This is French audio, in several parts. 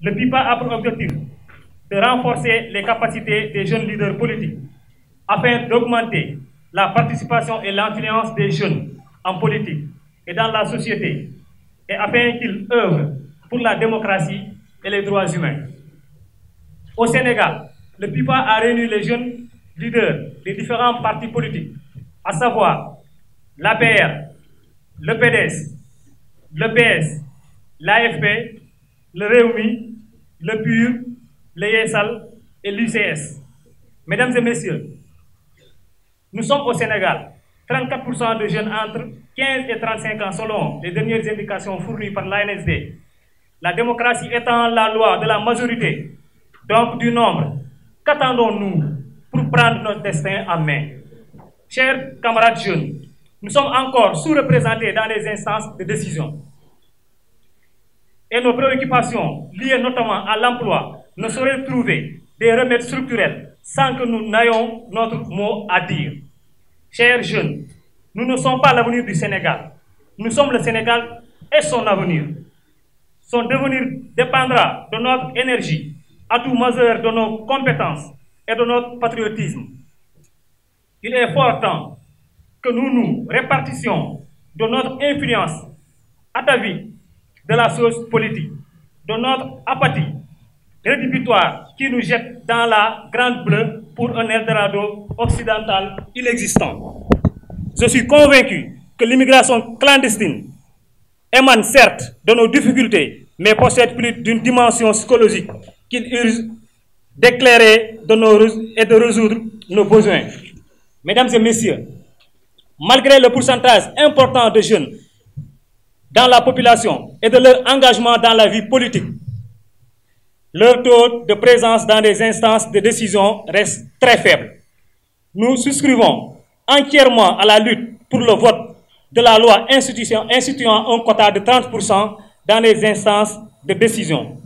Le PIPA a pour objectif de renforcer les capacités des jeunes leaders politiques afin d'augmenter la participation et l'influence des jeunes en politique et dans la société, et afin qu'ils œuvrent pour la démocratie et les droits humains. Au Sénégal, le PIPA a réuni les jeunes leaders des différents partis politiques, à savoir l'APR, le PDS, le PS, l'AFP, le Rewmi, le PUR, le YESAL et l'UCS. Mesdames et messieurs, nous sommes au Sénégal. 34% de jeunes entre 15 et 35 ans selon les dernières indications fournies par l'ANSD. La démocratie étant la loi de la majorité, donc du nombre, qu'attendons-nous pour prendre notre destin en main? Chers camarades jeunes, nous sommes encore sous-représentés dans les instances de décision. Et nos préoccupations, liées notamment à l'emploi, ne sauraient trouver des remèdes structurels sans que nous n'ayons notre mot à dire. Chers jeunes, nous ne sommes pas l'avenir du Sénégal. Nous sommes le Sénégal et son avenir. Son devenir dépendra de notre énergie, atout majeur de nos compétences et de notre patriotisme. Il est fort temps que nous nous répartissions de notre influence atavique de la sauce politique, de notre apathie rédhibitoire qui nous jette dans la grande bleue pour un Eldorado occidental inexistant. Je suis convaincu que l'immigration clandestine émane certes de nos difficultés, mais possède plus d'une dimension psychologique qu'il urge d'éclairer et de résoudre nos besoins. Mesdames et messieurs, malgré le pourcentage important de jeunes dans la population et de leur engagement dans la vie politique, leur taux de présence dans des instances de décision reste très faible. Nous souscrivons entièrement à la lutte pour le vote de la loi instituant un quota de 30% dans les instances de décision.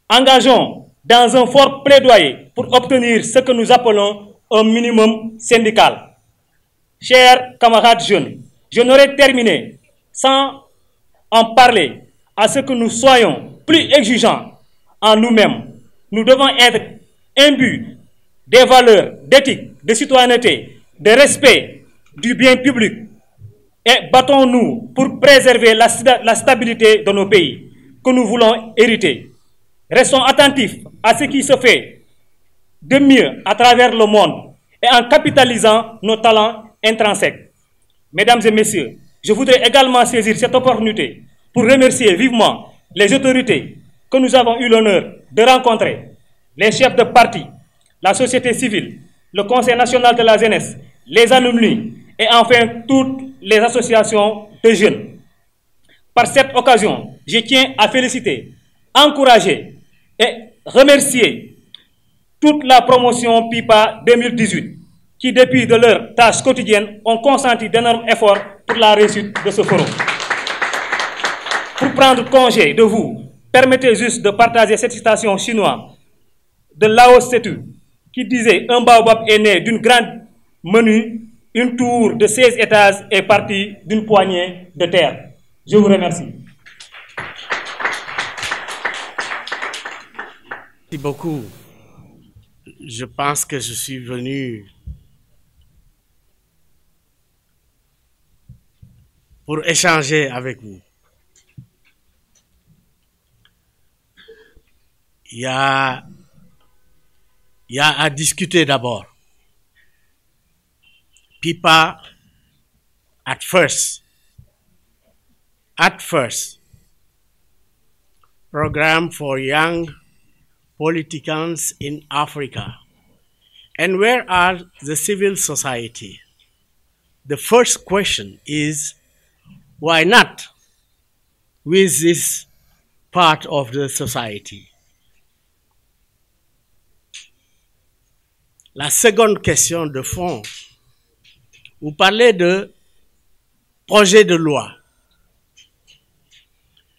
Engageons dans un fort plaidoyer pour obtenir ce que nous appelons un minimum syndical. Chers camarades jeunes, je n'aurais terminé sans en parler à ce que nous soyons plus exigeants en nous-mêmes. Nous devons être imbus des valeurs d'éthique, de citoyenneté, de respect du bien public et battons-nous pour préserver la stabilité de nos pays que nous voulons hériter. Restons attentifs à ce qui se fait de mieux à travers le monde et en capitalisant nos talents intrinsèques. Mesdames et messieurs, je voudrais également saisir cette opportunité pour remercier vivement les autorités que nous avons eu l'honneur de rencontrer, les chefs de parti, la société civile, le Conseil national de la jeunesse, les alumni et enfin toutes les associations de jeunes. Par cette occasion, je tiens à féliciter, encourager et remercier toute la promotion PIPA 2018 qui, depuis de leurs tâches quotidiennes, ont consenti d'énormes efforts pour la réussite de ce forum. Pour prendre congé de vous, permettez juste de partager cette citation chinoise de Lao Tse qui disait « Un baobab est né d'une grande menue, une tour de 16 étages est partie d'une poignée de terre. » Je vous remercie. Merci beaucoup. Je pense que je suis venu pour échanger avec vous. Il y a à discuter d'abord. PIPA, at first, Program for Young Politicians in Africa. And where are the civil society? The first question is, why not with this part of the society? La seconde question de fond, vous parlez de projet de loi.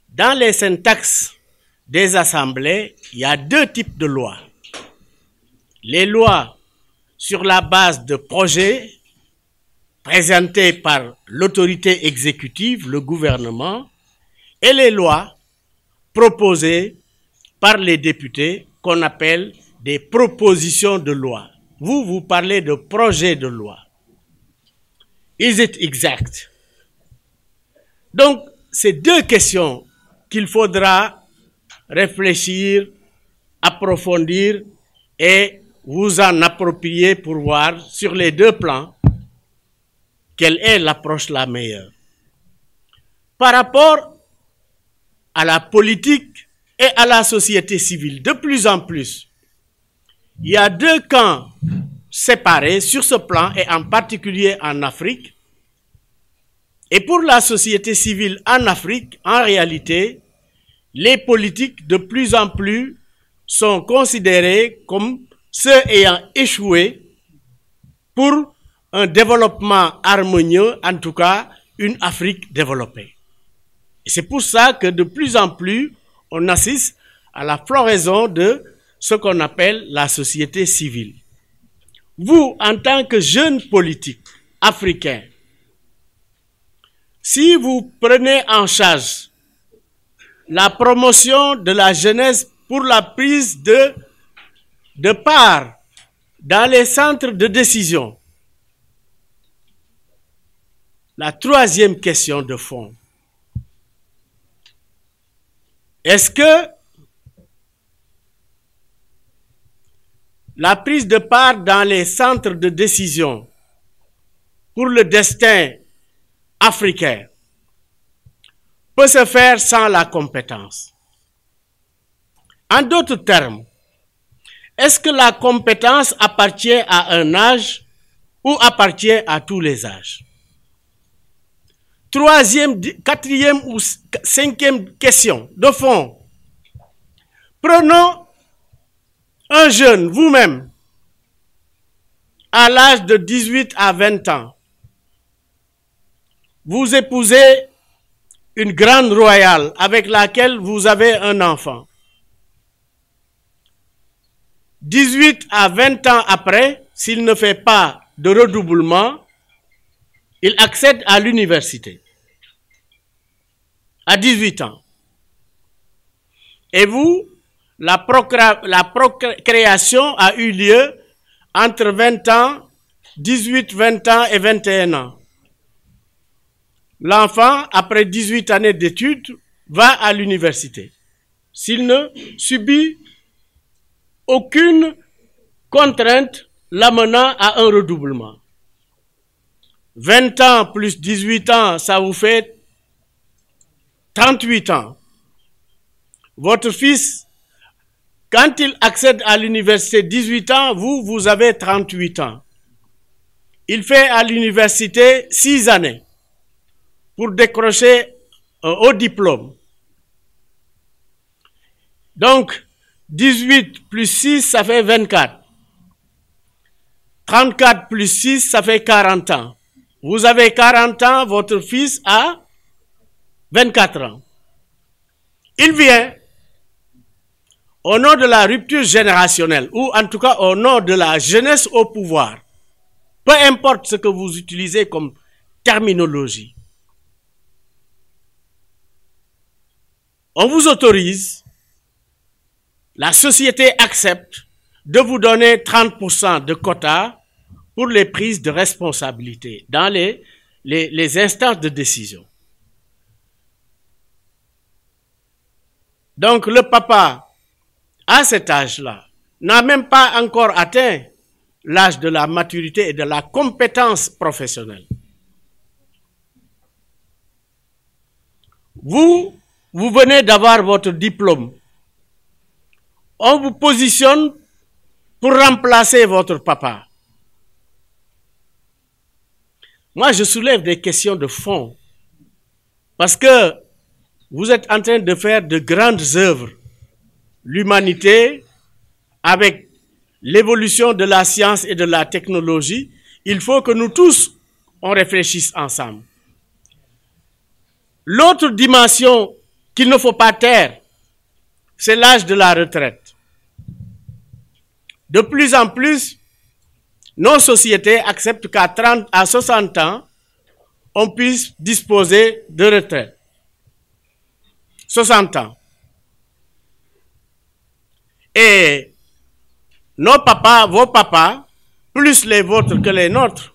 Dans les syntaxes des assemblées, il y a deux types de lois. Les lois sur la base de projets présentés par l'autorité exécutive, le gouvernement, et les lois proposées par les députés qu'on appelle des propositions de loi. Vous parlez de projets de loi. Is it exact? Donc, c'est deux questions qu'il faudra réfléchir, approfondir et vous en approprier pour voir sur les deux plans quelle est l'approche la meilleure. Par rapport à la politique et à la société civile, de plus en plus, il y a deux camps séparés sur ce plan et en particulier en Afrique. Et pour la société civile en Afrique, en réalité, les politiques de plus en plus sont considérés comme ceux ayant échoué pour un développement harmonieux, en tout cas une Afrique développée. Et c'est pour ça que de plus en plus, on assiste à la floraison de ce qu'on appelle la société civile. Vous, en tant que jeune politique africain, si vous prenez en charge la promotion de la jeunesse pour la prise de part dans les centres de décision, la troisième question de fond, est-ce que la prise de part dans les centres de décision pour le destin africain peut se faire sans la compétence? En d'autres termes, est-ce que la compétence appartient à un âge ou appartient à tous les âges? Troisième, quatrième ou cinquième question de fond. Prenons un jeune, vous-même, à l'âge de 18 à 20 ans. Vous épousez une grande royale avec laquelle vous avez un enfant. 18 à 20 ans après, s'il ne fait pas de redoublement, il accède à l'université. À 18 ans. Et vous, la procréation a eu lieu entre 20 ans, 18, 20 ans et 21 ans. L'enfant, après 18 années d'études, va à l'université. S'il ne subit aucune contrainte l'amenant à un redoublement. 20 ans plus 18 ans, ça vous fait 38 ans. Votre fils, quand il accède à l'université 18 ans, vous avez 38 ans. Il fait à l'université 6 années pour décrocher un haut diplôme. Donc, 18 plus 6, ça fait 24. 34 plus 6, ça fait 40 ans. Vous avez 40 ans, votre fils a 24 ans. Il vient au nom de la rupture générationnelle, ou en tout cas au nom de la jeunesse au pouvoir. Peu importe ce que vous utilisez comme terminologie. On vous autorise, la société accepte de vous donner 30% de quota pour les prises de responsabilité dans les instances de décision. Donc le papa, à cet âge-là, n'a même pas encore atteint l'âge de la maturité et de la compétence professionnelle. Vous venez d'avoir votre diplôme. On vous positionne pour remplacer votre papa. Moi, je soulève des questions de fond parce que vous êtes en train de faire de grandes œuvres. L'humanité, avec l'évolution de la science et de la technologie, il faut que nous tous, on réfléchisse ensemble. L'autre dimension qu'il ne faut pas taire, c'est l'âge de la retraite. De plus en plus, nos sociétés acceptent qu'à 30 à 60 ans, on puisse disposer de retraite. 60 ans. Et nos papas, vos papas, plus les vôtres que les nôtres,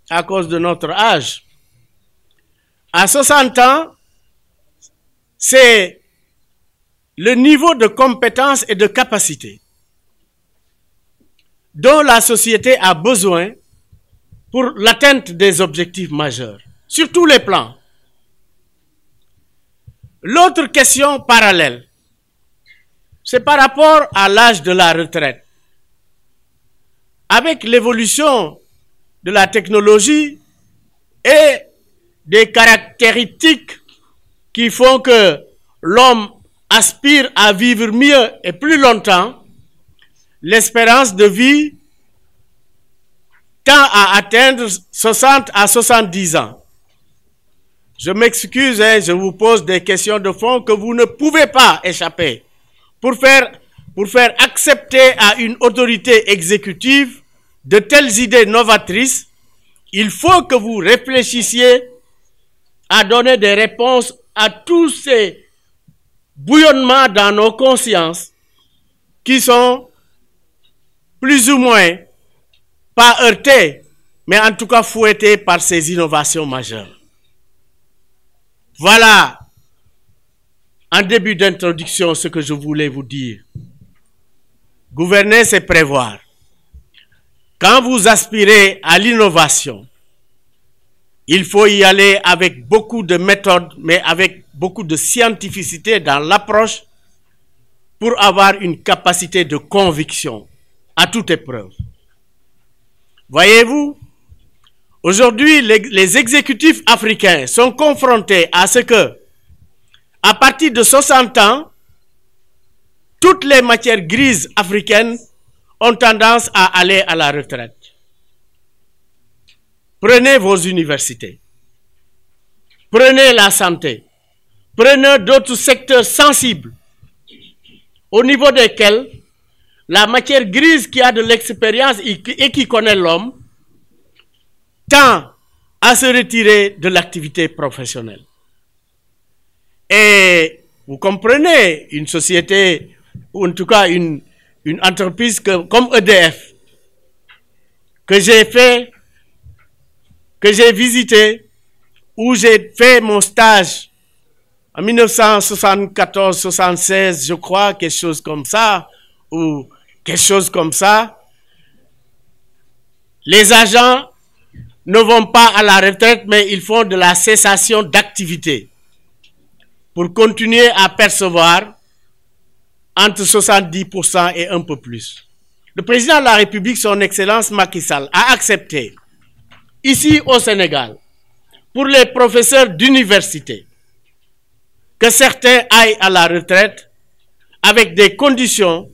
à cause de notre âge, à 60 ans, c'est le niveau de compétence et de capacité dont la société a besoin pour l'atteinte des objectifs majeurs, sur tous les plans. L'autre question parallèle, c'est par rapport à l'âge de la retraite. Avec l'évolution de la technologie et des caractéristiques qui font que l'homme aspire à vivre mieux et plus longtemps, l'espérance de vie tend à atteindre 60 à 70 ans. Je m'excuse, je vous pose des questions de fond que vous ne pouvez pas échapper. Pour faire accepter à une autorité exécutive de telles idées novatrices, il faut que vous réfléchissiez à donner des réponses à tous ces bouillonnements dans nos consciences qui sont plus ou moins, pas heurtés, mais en tout cas fouettés par ces innovations majeures. Voilà, en début d'introduction, ce que je voulais vous dire. Gouverner, c'est prévoir. Quand vous aspirez à l'innovation, il faut y aller avec beaucoup de méthodes, mais avec beaucoup de scientificité dans l'approche pour avoir une capacité de conviction à toute épreuve. Voyez-vous, aujourd'hui, les exécutifs africains sont confrontés à ce que, à partir de 60 ans, toutes les matières grises africaines ont tendance à aller à la retraite. Prenez vos universités, prenez la santé, prenez d'autres secteurs sensibles au niveau desquels la matière grise qui a de l'expérience et qui connaît l'homme tend à se retirer de l'activité professionnelle. Et vous comprenez, une société, ou en tout cas une entreprise comme EDF, que j'ai visité, où j'ai fait mon stage en 1974-76, je crois, quelque chose comme ça, ou quelque chose comme ça. Les agents ne vont pas à la retraite, mais ils font de la cessation d'activité pour continuer à percevoir entre 70% et un peu plus. Le président de la République, son Excellence Macky Sall, a accepté, ici au Sénégal, pour les professeurs d'université, que certains aillent à la retraite avec des conditions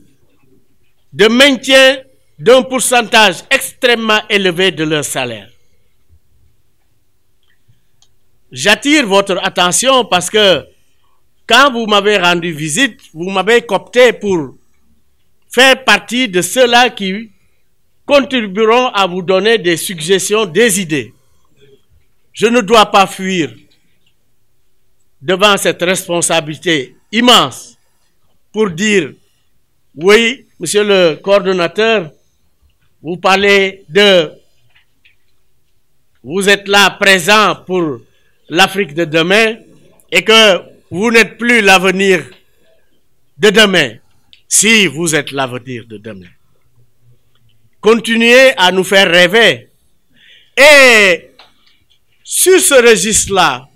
de maintien d'un pourcentage extrêmement élevé de leur salaire. J'attire votre attention parce que quand vous m'avez rendu visite, vous m'avez coopté pour faire partie de ceux-là qui contribueront à vous donner des suggestions, des idées. Je ne dois pas fuir devant cette responsabilité immense pour dire, oui, monsieur le coordonnateur, vous parlez vous êtes là présent pour l'Afrique de demain et que vous n'êtes plus l'avenir de demain. Si vous êtes l'avenir de demain. Continuez à nous faire rêver. Et sur ce registre-là,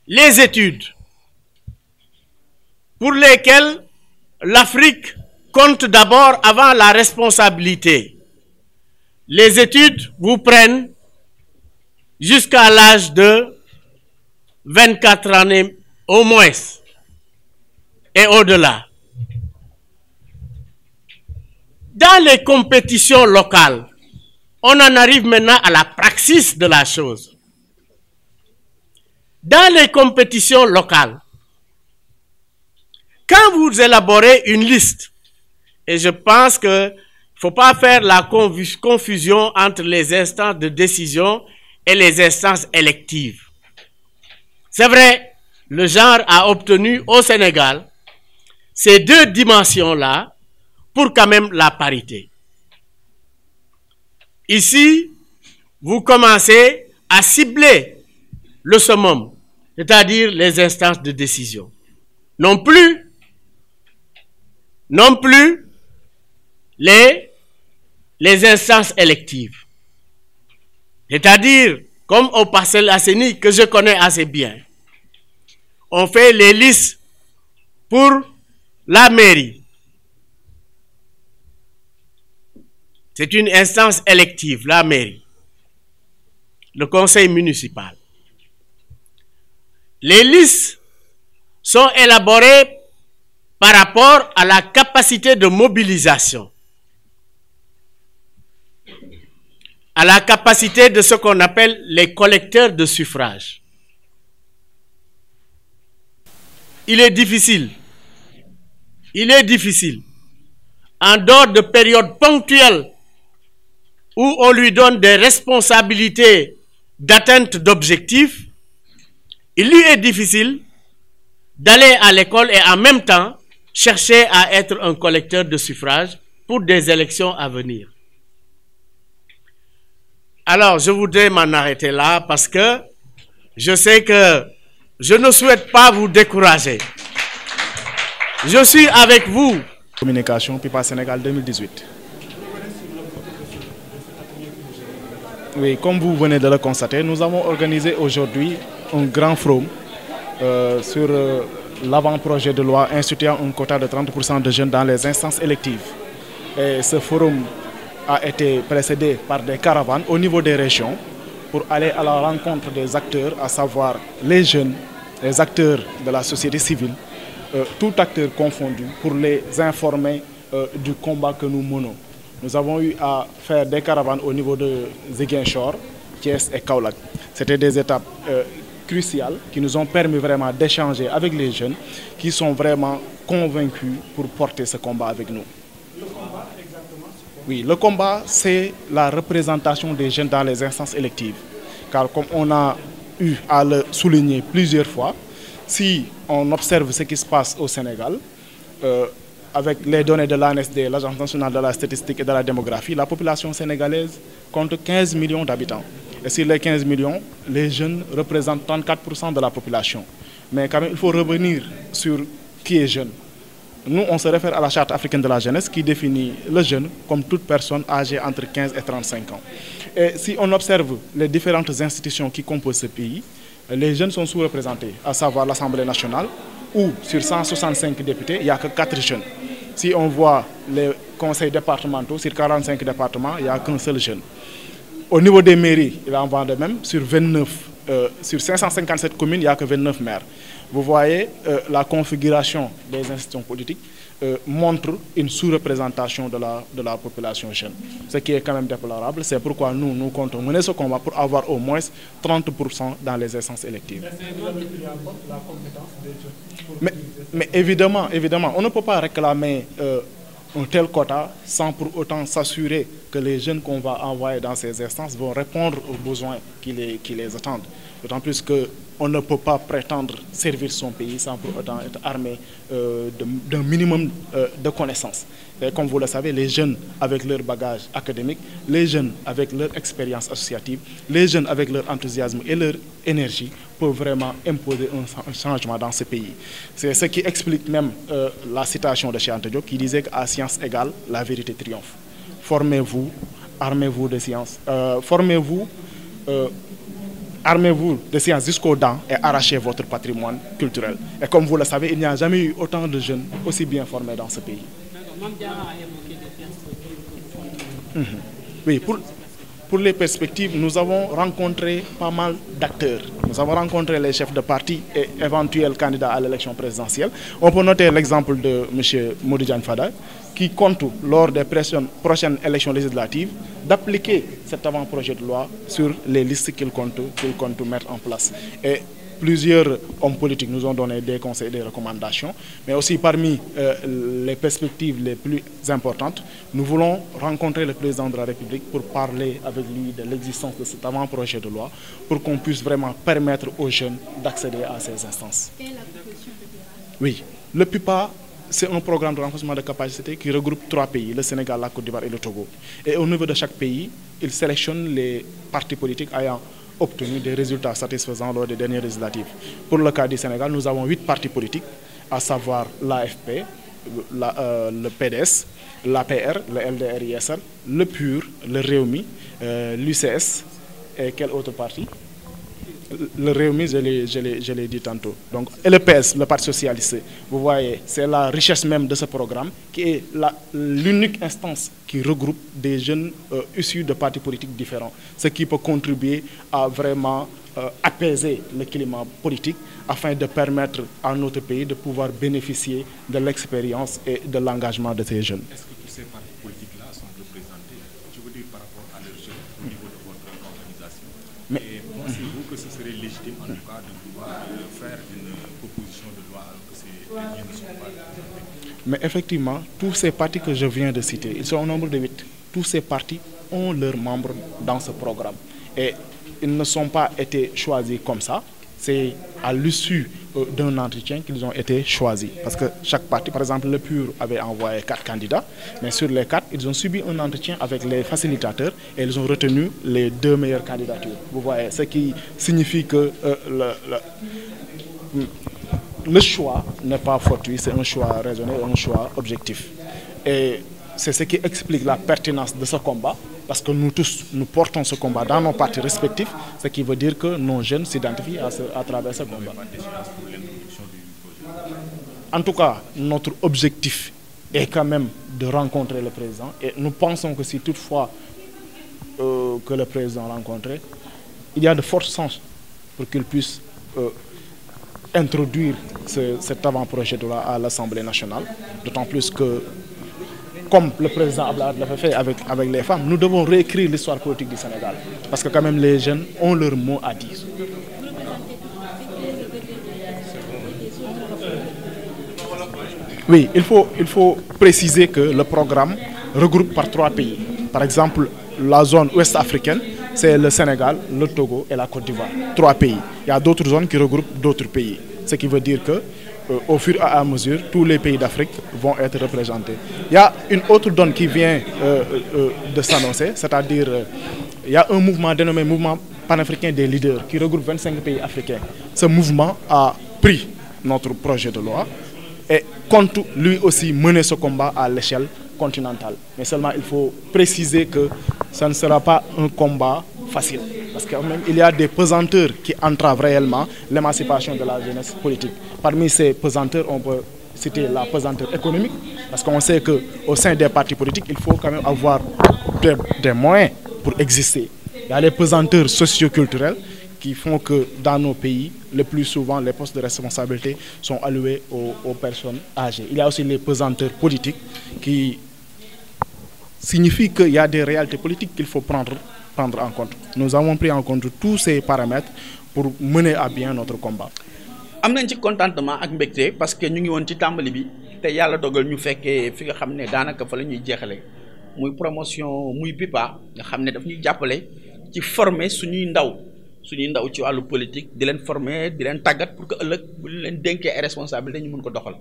les études pour lesquelles l'Afrique compte d'abord avant la responsabilité. Les études vous prennent jusqu'à l'âge de 24 années au moins et au-delà. Dans les compétitions locales, on en arrive maintenant à la praxis de la chose. Dans les compétitions locales, quand vous élaborez une liste, et je pense qu'il ne faut pas faire la confusion entre les instances de décision et les instances électives. C'est vrai, le genre a obtenu au Sénégal ces deux dimensions-là pour quand même la parité. Ici, vous commencez à cibler le summum, c'est-à-dire les instances de décision. Non plus les instances électives. C'est-à-dire, comme au Parcelles Assainies, que je connais assez bien, on fait les listes pour la mairie. C'est une instance élective, la mairie. Le conseil municipal. Les listes sont élaborées par rapport à la capacité de mobilisation, à la capacité de ce qu'on appelle les collecteurs de suffrage. Il est difficile, en dehors de périodes ponctuelles où on lui donne des responsabilités d'atteinte d'objectifs, il lui est difficile d'aller à l'école et en même temps chercher à être un collecteur de suffrages pour des élections à venir. Alors, je voudrais m'en arrêter là parce que je sais que je ne souhaite pas vous décourager. Je suis avec vous. Communication PIPA Sénégal 2018. Oui, comme vous venez de le constater, nous avons organisé aujourd'hui un grand forum sur l'avant-projet de loi instituant un quota de 30% de jeunes dans les instances électives. Et ce forum a été précédé par des caravanes au niveau des régions pour aller à la rencontre des acteurs, à savoir les jeunes, les acteurs de la société civile, tout acteur confondu, pour les informer du combat que nous menons. Nous avons eu à faire des caravanes au niveau de Ziguinchor, Thiès et Kaolack. C'était des étapes cruciales qui nous ont permis vraiment d'échanger avec les jeunes qui sont vraiment convaincus pour porter ce combat avec nous. Le combat, exactement, oui, le combat, c'est la représentation des jeunes dans les instances électives. Car comme on a eu à le souligner plusieurs fois, si on observe ce qui se passe au Sénégal, avec les données de l'ANSD, l'Agence nationale de la statistique et de la démographie, la population sénégalaise compte 15 millions d'habitants. Et sur les 15 millions, les jeunes représentent 34% de la population. Mais quand même, il faut revenir sur qui est jeune. Nous, on se réfère à la Charte africaine de la jeunesse qui définit le jeune comme toute personne âgée entre 15 et 35 ans. Et si on observe les différentes institutions qui composent ce pays, les jeunes sont sous-représentés, à savoir l'Assemblée nationale, où sur 165 députés, il n'y a que 4 jeunes. Si on voit les conseils départementaux, sur 45 départements, il n'y a qu'un seul jeune. Au niveau des mairies, il en va de même, sur 557 communes, il n'y a que 29 maires. Vous voyez, la configuration des institutions politiques montre une sous-représentation de la population jeune. Ce qui est quand même déplorable, c'est pourquoi nous comptons mener ce combat pour avoir au moins 30% dans les instances électives. Mais évidemment, on ne peut pas réclamer un tel quota sans pour autant s'assurer que les jeunes qu'on va envoyer dans ces instances vont répondre aux besoins qui les attendent. D'autant plus qu'on ne peut pas prétendre servir son pays sans pour autant être armé d'un minimum de connaissances. Et comme vous le savez, les jeunes avec leur bagage académique, les jeunes avec leur expérience associative, les jeunes avec leur enthousiasme et leur énergie peuvent vraiment imposer un changement dans ce pays. C'est ce qui explique même la citation de Cheikh Anta Diop qui disait qu'à science égale, la vérité triomphe. Formez-vous, armez-vous de science. Armez-vous de sciences jusqu'aux dents et arrachez votre patrimoine culturel. Et comme vous le savez, il n'y a jamais eu autant de jeunes aussi bien formés dans ce pays. Oui, pour les perspectives, nous avons rencontré pas mal d'acteurs. Nous avons rencontré les chefs de parti et éventuels candidats à l'élection présidentielle. On peut noter l'exemple de M. Modou Diagne Fada, qui compte, lors des prochaines élections législatives, d'appliquer cet avant-projet de loi sur les listes qu'il compte mettre en place. Et plusieurs hommes politiques nous ont donné des conseils et des recommandations, mais aussi parmi les perspectives les plus importantes, nous voulons rencontrer le président de la République pour parler avec lui de l'existence de cet avant-projet de loi, pour qu'on puisse vraiment permettre aux jeunes d'accéder à ces instances. Oui, le PIPA c'est un programme de renforcement de capacité qui regroupe 3 pays, le Sénégal, la Côte d'Ivoire et le Togo. Et au niveau de chaque pays, il sélectionne les partis politiques ayant obtenu des résultats satisfaisants lors des dernières législatives. Pour le cas du Sénégal, nous avons 8 partis politiques, à savoir l'AFP, le PDS, l'APR, le LDR-ISR, le PUR, le Rewmi, l'UCS et quel autre parti? Le Rewmi, je l'ai dit tantôt. Donc, et le PS, le Parti socialiste. Vous voyez, c'est la richesse même de ce programme qui est l'unique instance qui regroupe des jeunes issus de partis politiques différents. Ce qui peut contribuer à vraiment apaiser le climat politique afin de permettre à notre pays de pouvoir bénéficier de l'expérience et de l'engagement de ces jeunes. Est-ce que tous ces partis politiques-là sont représentés, je veux dire par rapport à leurs jeunes, au niveau de votre organisation? Mais pensez-vous que ce serait légitime en tout cas de pouvoir faire une proposition de loi alors que ces jeunes ne sont pas représentés? Mais effectivement, tous ces partis que je viens de citer, ils sont au nombre de 8. Tous ces partis ont leurs membres dans ce programme. Et ils ne sont pas été choisis comme ça. C'est à l'issue d'un entretien qu'ils ont été choisis. Parce que chaque parti, par exemple, le PUR avait envoyé 4 candidats, mais sur les 4, ils ont subi un entretien avec les facilitateurs et ils ont retenu les 2 meilleures candidatures. Vous voyez, ce qui signifie que le choix n'est pas fortuit, c'est un choix raisonné, un choix objectif. Et c'est ce qui explique la pertinence de ce combat, parce que nous tous, nous portons ce combat dans nos partis respectifs, ce qui veut dire que nos jeunes s'identifient à travers ce combat. En tout cas, notre objectif est quand même de rencontrer le président, et nous pensons que si toutefois que le président rencontré, il y a de fortes chances pour qu'il puisse introduire cet avant-projet de loi à l'Assemblée nationale, d'autant plus que, comme le président Abdoulaye l'avait fait avec les femmes, nous devons réécrire l'histoire politique du Sénégal. Parce que quand même les jeunes ont leur mot à dire. Oui, il faut préciser que le programme regroupe par 3 pays. Par exemple, la zone ouest africaine, c'est le Sénégal, le Togo et la Côte d'Ivoire. 3 pays. Il y a d'autres zones qui regroupent d'autres pays. Ce qui veut dire que au fur et à mesure, tous les pays d'Afrique vont être représentés. Il y a une autre donne qui vient de s'annoncer, c'est-à-dire il y a un mouvement dénommé Mouvement panafricain des leaders qui regroupe 25 pays africains. Ce mouvement a pris notre projet de loi et compte lui aussi mener ce combat à l'échelle continentale. Mais seulement il faut préciser que ça ne sera pas un combat facile. Parce qu'il y a des pesanteurs qui entravent réellement l'émancipation de la jeunesse politique. Parmi ces pesanteurs, on peut citer la pesanteur économique, parce qu'on sait qu'au sein des partis politiques, il faut quand même avoir des moyens pour exister. Il y a les pesanteurs socio-culturels qui font que dans nos pays, le plus souvent, les postes de responsabilité sont alloués aux personnes âgées. Il y a aussi les pesanteurs politiques qui signifient qu'il y a des réalités politiques qu'il faut prendre en compte. Nous avons pris en compte tous ces paramètres pour mener à bien notre combat. am nañ ci contentement ak mbégte parce que ñu ngi woon ci tàmbali bi te yàlla dogal ñu fekkee fi nga xam ne daanaka fa la ñuy jeexale muy promotion muy PIPA nga xam ne daf ñuy jàppale ci former suñuy ndaw ci wàllu politique di leen former di leen tàggat pour que ëllëg bu ñu leen dénkee ay responsabilité ñu mën ko doxal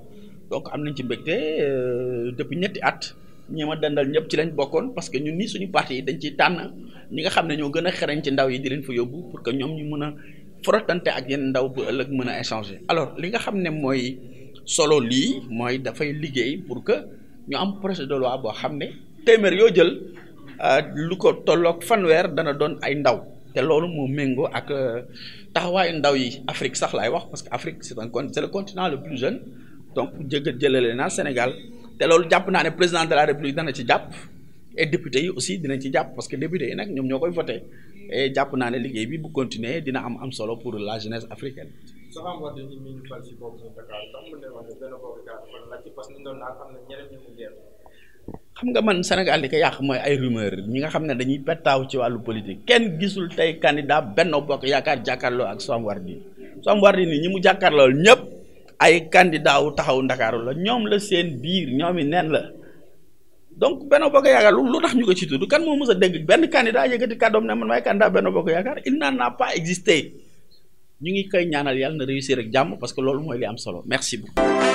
donc am nañ ci mbégte depuis ñetti at ñi ma dandal ñëpp ci lañ bokkoon parce que ñun ni suñu parti yi dañ ciy tànn ñi nga xam ne ñoo gën a xereñ ci ndaw yi di leen fa yóbbu pour que ñoom ñu mën a frottante ak yenn ndaw bu ëllëg mën a échanger. Alors li nga xam ne mooy solo lii mooy dafay liggéey pour que ñu am projet de loi boo xam ne téeméer yoo jël lu ko tolloog fanweer dana doon ay ndaw te loolu moo méngoo ak taxawaayu ndaw yi Afrique sax laay wax parce que Afrique c'est le continent le plus jeune donc jëlale naa Sénégal te loolu jàpp naa ne président de la République dana ci jàpp et député yi aussi dinañ ci jàpp parce que député yi nag ñoom ñoo koy voté et jàpp naa ne liggéey bi bu continuer dina am solo pour la jeunesse africaine. xam nga man Sénégal li ko yàq mooy ay rumeur ñi nga xam ne dañuy pettaaw ci wàllu politique kenn gisul tey candidat Benno Bokk Yaakaar jàkkaarloo ak Soham Wardini ñi mu jàkkaarloo ñëpp ay candidat wu taxaw Ndakaaru la ñoom la seen biir ñoom i neen la donc Benno Bokk Yaakaar lu tax ñu ko ci tudd kan moo mës a dégg benn candidat yëkkati kàddoom ne man maay candidat Benno Bokk Yaakaar il n'en a pas existé ñu ngi koy ñaanal yàlla na réussir ak jàmm parce que loolu mooy li am solo merci beaucoup.